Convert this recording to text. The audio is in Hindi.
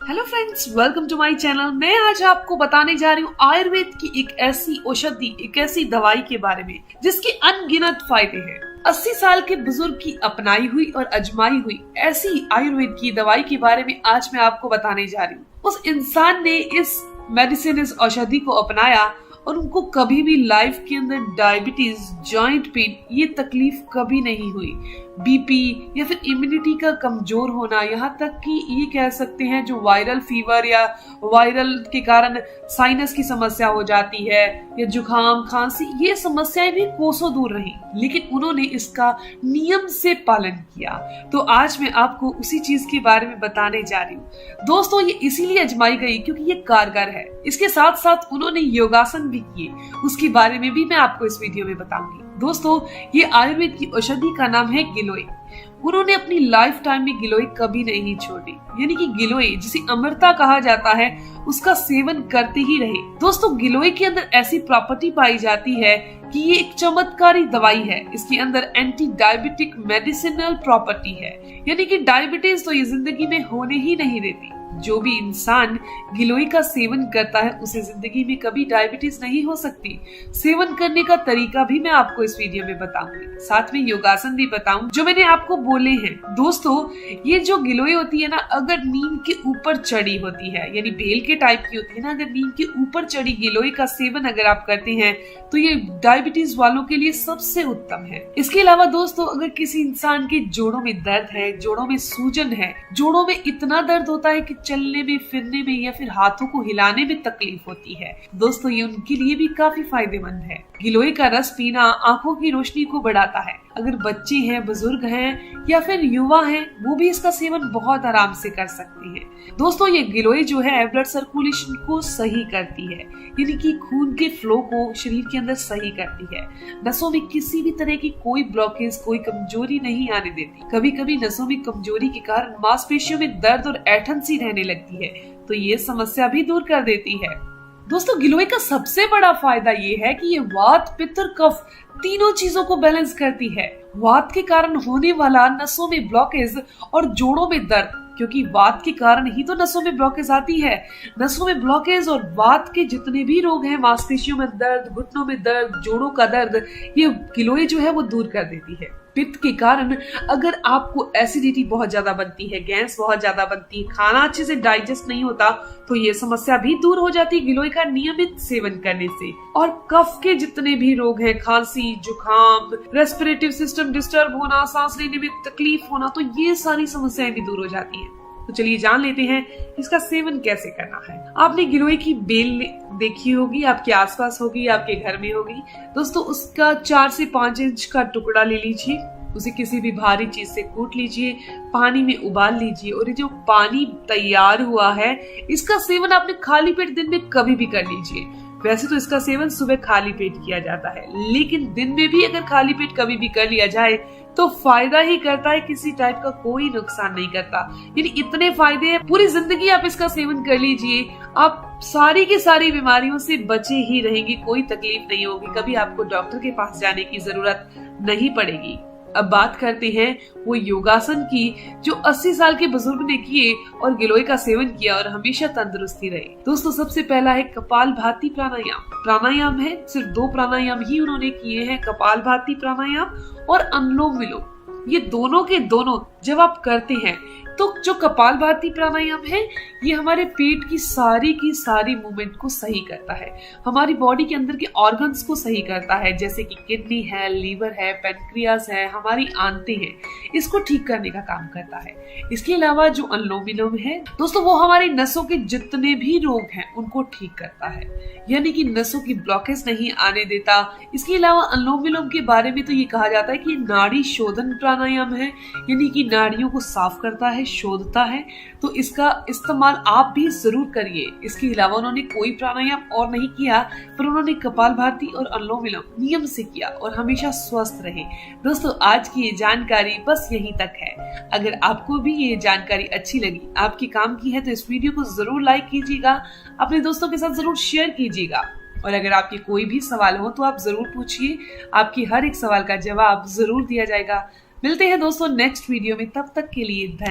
Hello friends, welcome to my channel. मैं आज आपको बताने जा रही हूँ आयुर्वेद की एक ऐसी औषधि, एक ऐसी दवाई के बारे में जिसके अनगिनत फायदे हैं। 80 साल के बुजुर्ग की अपनाई हुई और अजमाई हुई ऐसी आयुर्वेद की दवाई के बारे में आज मैं आपको बताने जा रही हूँ। उस इंसान ने इस मेडिसिन, इस औषधि को अपनाया और उनको कभी भी लाइफ के अंदर डायबिटीज, जॉइंट पेन, ये तकलीफ कभी नहीं हुई। बीपी या फिर इम्यूनिटी का कमजोर होना, यहाँ तक कि ये कह सकते हैं जो वायरल फीवर या वायरल के कारण साइनस की समस्या हो जाती है या जुकाम, खांसी, ये समस्याएं भी कोसों दूर रही, लेकिन उन्होंने इसका नियम से पालन किया। तो आज मैं आपको उसी चीज के बारे में बताने जा रही हूँ। दोस्तों, ये इसीलिए अजमाई गई क्योंकि ये कारगर है। इसके साथ साथ उन्होंने योगासन भी किए, उसके बारे में भी मैं आपको इस वीडियो में बताऊंगी। दोस्तों, ये आयुर्वेद की औषधि का नाम है गिलोय। उन्होंने अपनी लाइफ टाइम में गिलोय कभी नहीं छोड़ी, यानी कि गिलोय जिसे अमृता कहा जाता है, उसका सेवन करते ही रहे। दोस्तों, गिलोय के अंदर ऐसी प्रॉपर्टी पाई जाती है कि ये एक चमत्कारी दवाई है। इसके अंदर एंटी डायबिटिक मेडिसिनल प्रॉपर्टी है, यानी कि डायबिटीज तो ये जिंदगी में होने ही नहीं देती। जो भी इंसान गिलोय का सेवन करता है उसे जिंदगी में कभी डायबिटीज नहीं हो सकती। सेवन करने का तरीका भी मैं आपको इस वीडियो में बताऊंगी, साथ में योगासन भी बताऊं जो मैंने आपको बोले हैं। दोस्तों, ये जो गिलोय होती है ना, अगर नीम के ऊपर चढ़ी होती है, यानी बेल के टाइप की होती है ना, अगर नीम के ऊपर चढ़ी गिलोय का सेवन अगर आप करते हैं तो ये डायबिटीज वालों के लिए सबसे उत्तम है। इसके अलावा दोस्तों, अगर किसी इंसान के जोड़ों में दर्द है, जोड़ों में सूजन है, जोड़ों में इतना दर्द होता है कि चलने में, फिरने में या फिर हाथों को हिलाने में तकलीफ होती है, दोस्तों ये उनके लिए भी काफी फायदेमंद है। गिलोय का रस पीना आंखों की रोशनी को बढ़ाता है। अगर बच्चे हैं, बुजुर्ग हैं या फिर युवा हैं, वो भी इसका सेवन बहुत आराम से कर सकते हैं। दोस्तों, ये गिलोय जो है ब्लड सर्कुलेशन को सही करती है, यानी कि खून के फ्लो को शरीर के अंदर सही करती है। नसों में किसी भी तरह की कोई ब्लॉकेज, कोई कमजोरी नहीं आने देती। कभी कभी नसों में कमजोरी के कारण मांसपेशियों में दर्द और ऐंठन सी रहने लगती है, तो ये समस्या भी दूर कर देती है। दोस्तों, गिलोय का सबसे बड़ा फायदा ये है कि ये वात, पित्त और कफ तीनों चीजों को बैलेंस करती है। वात के कारण होने वाला नसों में ब्लॉकेज और जोड़ों में दर्द, क्योंकि वात के कारण ही तो नसों में ब्लॉकेज आती है। नसों में ब्लॉकेज और वात के जितने भी रोग हैं, मांसपेशियों में दर्द, घुटनों में दर्द, जोड़ों का दर्द, ये गिलोय जो है वो दूर कर देती है। पित्त के कारण अगर आपको एसिडिटी बहुत ज्यादा बनती है, गैस बहुत ज्यादा बनती है, खाना अच्छे से डाइजेस्ट नहीं होता, तो ये समस्या भी दूर हो जाती है गिलोय का नियमित सेवन करने से। और कफ के जितने भी रोग हैं, खांसी, जुकाम, रेस्पिरेटिव सिस्टम डिस्टर्ब होना, सांस लेने में तकलीफ होना, तो ये सारी समस्याएं भी दूर हो जाती हैं। तो चलिए जान लेते हैं इसका सेवन कैसे करना है। आपने गिलोय की बेल देखी होगी, आपके आसपास होगी, आपके घर में होगी। दोस्तों, उसका 4 से 5 इंच का टुकड़ा ले लीजिए, उसे किसी भी भारी चीज से कूट लीजिए, पानी में उबाल लीजिए और ये जो पानी तैयार हुआ है, इसका सेवन आपने खाली पेट दिन में कभी भी कर लीजिए। वैसे तो इसका सेवन सुबह खाली पेट किया जाता है, लेकिन दिन में भी अगर खाली पेट कभी भी कर लिया जाए तो फायदा ही करता है, किसी टाइप का कोई नुकसान नहीं करता। यानी इतने फायदे हैं, पूरी जिंदगी आप इसका सेवन कर लीजिए, आप सारी की सारी बीमारियों से बचे ही रहेंगे, कोई तकलीफ नहीं होगी, कभी आपको डॉक्टर के पास जाने की जरूरत नहीं पड़ेगी। अब बात करते हैं वो योगासन की जो 80 साल के बुजुर्ग ने किए और गिलोय का सेवन किया और हमेशा तंदुरुस्ती रहे। दोस्तों, सबसे पहला है कपालभाति प्राणायाम। प्राणायाम है, सिर्फ 2 प्राणायाम ही उन्होंने किए हैं, कपालभाति प्राणायाम और अनुलोम विलोम। ये दोनों के दोनों जब आप करते हैं तो जो कपालभाति प्राणायाम है, ये हमारे पेट की सारी मूवमेंट को सही करता है, हमारी बॉडी के अंदर के ऑर्गन्स को सही करता है, जैसे कि किडनी है, लीवर है, पेनक्रियास है, हमारी आंतें हैं, इसको ठीक करने का काम करता है। इसके अलावा जो अनुलोम विलोम है दोस्तों, वो हमारी नसों के जितने भी रोग हैं उनको ठीक करता है, यानी कि नसों की ब्लॉकेज नहीं आने देता। इसके अलावा अनुलोम विलोम के बारे में तो ये कहा जाता है कि नाड़ी शोधन प्राणायाम है, यानी कि नाड़ियों को साफ करता है, शोधता है, तो इसका इस्तेमाल आप भी जरूर करिए। इसके अलावा उन्होंने कोई प्राणायाम और नहीं किया, पर उन्होंने कपालभाति और अनुलोम विलोम नियम से किया और हमेशा स्वस्थ रहे। दोस्तों, आज की ये जानकारी बस यहीं तक है। अगर आपको भी ये जानकारी अच्छी लगी, आपके काम की है, तो इस वीडियो को जरूर लाइक कीजिएगा, अपने दोस्तों के साथ जरूर शेयर कीजिएगा। और अगर आपके कोई भी सवाल हो तो आप जरूर पूछिए, आपकी हर एक सवाल का जवाब जरूर दिया जाएगा। मिलते हैं दोस्तों नेक्स्ट वीडियो में, तब तक के लिए धन्यवाद।